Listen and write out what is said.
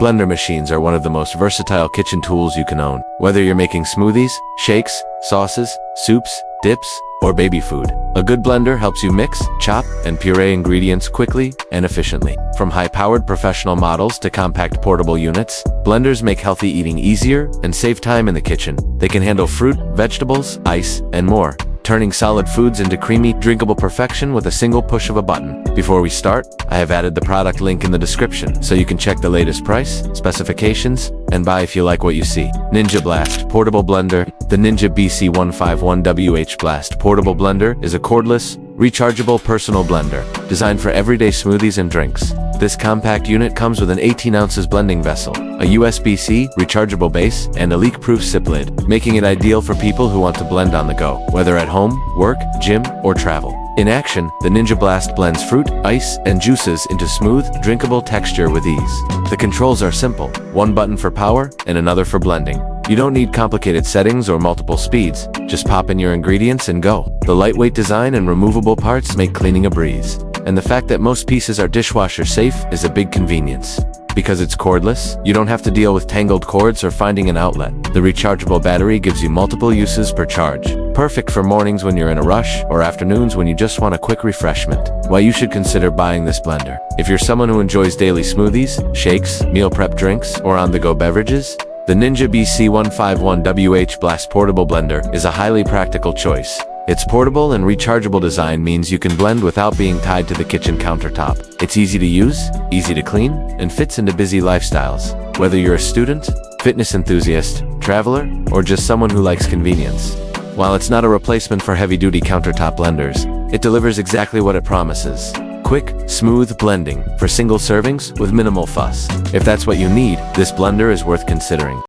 Blender machines are one of the most versatile kitchen tools you can own. Whether you're making smoothies, shakes, sauces, soups, dips, or baby food, a good blender helps you mix, chop, and puree ingredients quickly and efficiently. From high-powered professional models to compact portable units, blenders make healthy eating easier and save time in the kitchen. They can handle fruit, vegetables, ice, and more, turning solid foods into creamy, drinkable perfection with a single push of a button. Before we start, I have added the product link in the description so you can check the latest price, specifications, and buy if you like what you see. Ninja Blast Portable Blender. The Ninja BC151WH Blast Portable Blender is a cordless, rechargeable personal blender designed for everyday smoothies and drinks. This compact unit comes with an 18 ounces blending vessel, a USB-C rechargeable base, and a leak-proof sip lid, making it ideal for people who want to blend on the go, whether at home, work, gym, or travel. In action, the Ninja Blast blends fruit, ice, and juices into smooth, drinkable texture with ease. The controls are simple, one button for power and another for blending. You don't need complicated settings or multiple speeds, just pop in your ingredients and go. The lightweight design and removable parts make cleaning a breeze. And the fact that most pieces are dishwasher safe is a big convenience. Because it's cordless, you don't have to deal with tangled cords or finding an outlet. The rechargeable battery gives you multiple uses per charge. Perfect for mornings when you're in a rush or afternoons when you just want a quick refreshment. Why you should consider buying this blender. If you're someone who enjoys daily smoothies, shakes, meal prep drinks, or on-the-go beverages, the Ninja BC151WH Blast Portable Blender is a highly practical choice. Its portable and rechargeable design means you can blend without being tied to the kitchen countertop. It's easy to use, easy to clean, and fits into busy lifestyles. Whether you're a student, fitness enthusiast, traveler, or just someone who likes convenience. While it's not a replacement for heavy-duty countertop blenders, it delivers exactly what it promises. Quick, smooth blending for single servings with minimal fuss. If that's what you need, this blender is worth considering.